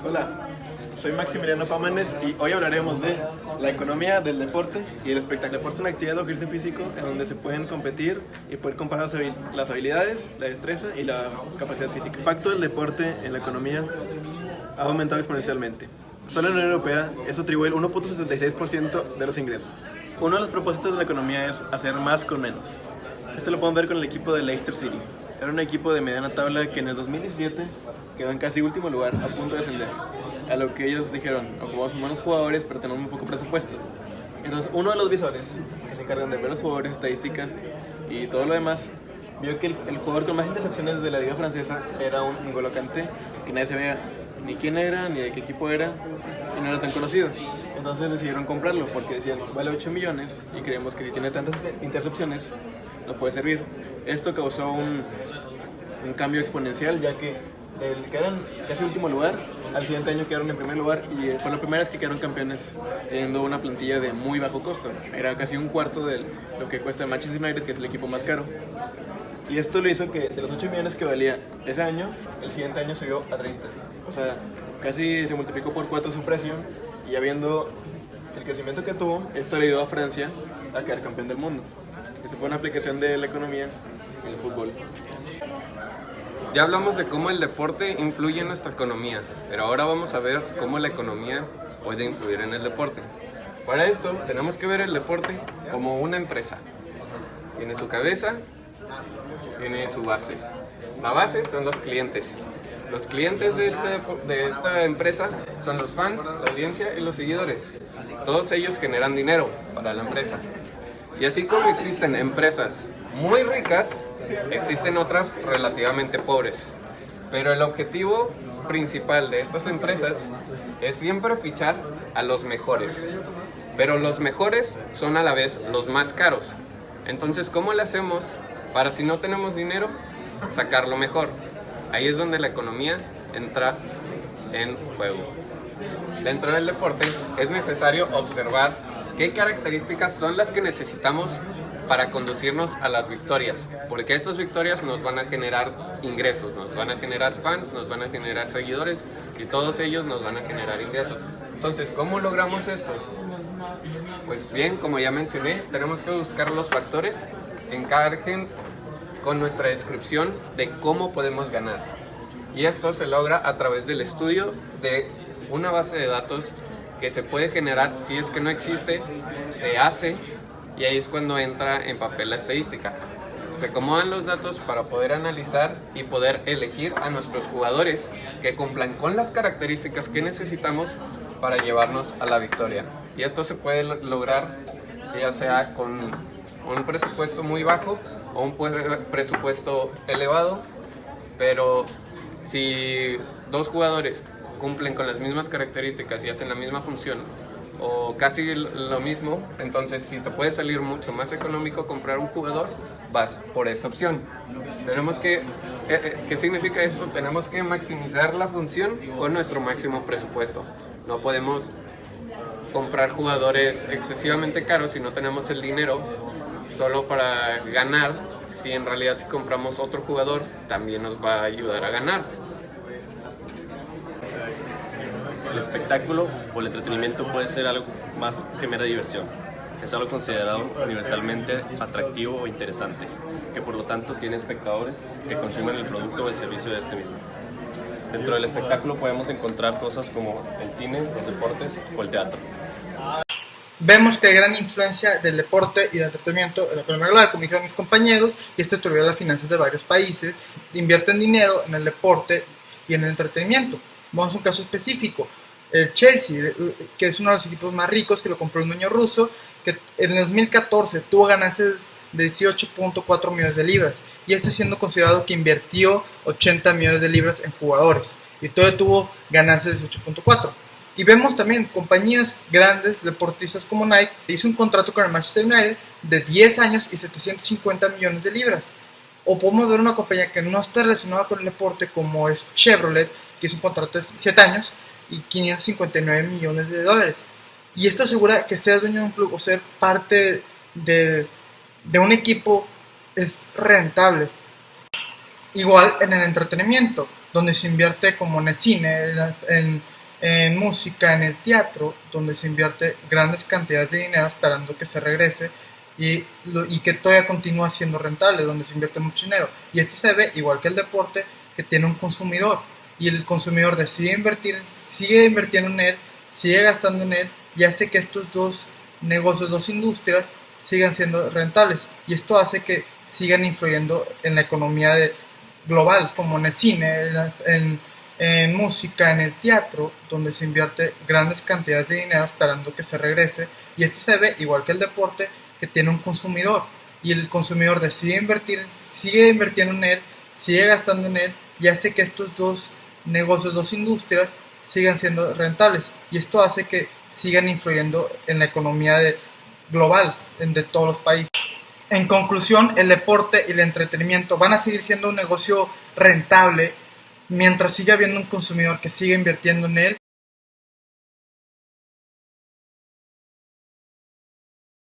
Hola, soy Maximiliano Pámanes y hoy hablaremos de la economía del deporte y el espectáculo. El deporte es una actividad o ejercicio físico en donde se pueden competir y poder comparar las habilidades, la destreza y la capacidad física. El impacto del deporte en la economía ha aumentado exponencialmente. Solo en la Unión Europea eso atribuye el 1.76% de los ingresos. Uno de los propósitos de la economía es hacer más con menos. Esto lo podemos ver con el equipo de Leicester City. Era un equipo de mediana tabla que en el 2017 quedó en casi último lugar, a punto de descender. A lo que ellos dijeron, ocupamos menos jugadores, pero tenemos muy poco presupuesto. Entonces, uno de los visores que se encargan de ver los jugadores, estadísticas y todo lo demás, vio que el jugador con más intercepciones de la liga francesa era un N'Golo Kanté, que nadie sabía ni quién era, ni de qué equipo era, y no era tan conocido. Entonces decidieron comprarlo, porque decían, vale 8 millones, y creemos que si tiene tantas intercepciones, nos puede servir. Esto causó un cambio exponencial, ya que quedaron casi último lugar, al siguiente año quedaron en primer lugar y fue la primera vez que quedaron campeones teniendo una plantilla de muy bajo costo. Era casi un cuarto de lo que cuesta Manchester United, que es el equipo más caro. Y esto lo hizo que de los 8 millones que valía ese año, el siguiente año subió a 30. O sea, casi se multiplicó por 4 su precio, y ya viendo el crecimiento que tuvo, esto le ayudó a Francia a quedar campeón del mundo. Esa fue una aplicación de la economía en el fútbol. Ya hablamos de cómo el deporte influye en nuestra economía, pero ahora vamos a ver cómo la economía puede influir en el deporte. Para esto tenemos que ver el deporte como una empresa. Tiene su cabeza, tiene su base. La base son los clientes. Los clientes de esta empresa son los fans, la audiencia y los seguidores. Todos ellos generan dinero para la empresa. Y así como existen empresas muy ricas, existen otras relativamente pobres. Pero el objetivo principal de estas empresas es siempre fichar a los mejores. Pero los mejores son a la vez los más caros. Entonces, ¿cómo le hacemos para, si no tenemos dinero, sacar lo mejor? Ahí es donde la economía entra en juego. Dentro del deporte es necesario observar qué características son las que necesitamos para conducirnos a las victorias, porque estas victorias nos van a generar ingresos, nos van a generar fans, nos van a generar seguidores y todos ellos nos van a generar ingresos. Entonces, ¿cómo logramos esto? Pues bien, como ya mencioné, tenemos que buscar los factores que encajen con nuestra descripción de cómo podemos ganar. Y esto se logra a través del estudio de una base de datos que se puede generar. Si es que no existe, se hace, y ahí es cuando entra en papel la estadística. Se acomodan los datos para poder analizar y poder elegir a nuestros jugadores que cumplan con las características que necesitamos para llevarnos a la victoria. Y esto se puede lograr ya sea con un presupuesto muy bajo o un presupuesto elevado, pero si dos jugadores cumplen con las mismas características y hacen la misma función o casi lo mismo, entonces si te puede salir mucho más económico comprar un jugador, vas por esa opción. ¿Qué significa eso? Tenemos que maximizar la función con nuestro máximo presupuesto. No podemos comprar jugadores excesivamente caros si no tenemos el dinero solo para ganar, si en realidad si compramos otro jugador también nos va a ayudar a ganar. El espectáculo o el entretenimiento puede ser algo más que mera diversión. Es algo considerado universalmente atractivo o interesante, que por lo tanto tiene espectadores que consumen el producto o el servicio de este mismo. Dentro del espectáculo podemos encontrar cosas como el cine, los deportes o el teatro. Vemos que hay gran influencia del deporte y del entretenimiento en la economía global, como dijeron mis compañeros, y esto estudia las finanzas de varios países, invierten dinero en el deporte y en el entretenimiento. Vamos a un caso específico, el Chelsea, que es uno de los equipos más ricos, que lo compró un dueño ruso, que en el 2014 tuvo ganancias de 18.4 millones de libras, y esto siendo considerado que invirtió 80 millones de libras en jugadores, y todo tuvo ganancias de 18.4. Y vemos también compañías grandes, deportistas como Nike, hizo un contrato con el Manchester United de 10 años y 750 millones de libras. O podemos ver una compañía que no está relacionada con el deporte, como es Chevrolet, que hizo un contrato de 7 años y 559 millones de dólares. Y esto asegura que seas dueño de un club o ser parte de un equipo es rentable. Igual en el entretenimiento, donde se invierte como en el cine, en música, en el teatro, donde se invierte grandes cantidades de dinero esperando que se regrese y que todavía continúa siendo rentable, donde se invierte mucho dinero. Y esto se ve igual que el deporte, que tiene un consumidor y el consumidor decide invertir, sigue invirtiendo en él, sigue gastando en él y hace que estos dos negocios, dos industrias sigan siendo rentables. Y esto hace que sigan influyendo en la economía global, como en el cine, en música, en el teatro, donde se invierte grandes cantidades de dinero esperando que se regrese. Y esto se ve igual que el deporte, que tiene un consumidor y el consumidor decide invertir, sigue invirtiendo en él, sigue gastando en él y hace que estos dos negocios, dos industrias sigan siendo rentables. Y esto hace que sigan influyendo en la economía global de todos los países. En conclusión, el deporte y el entretenimiento van a seguir siendo un negocio rentable mientras siga habiendo un consumidor que siga invirtiendo en él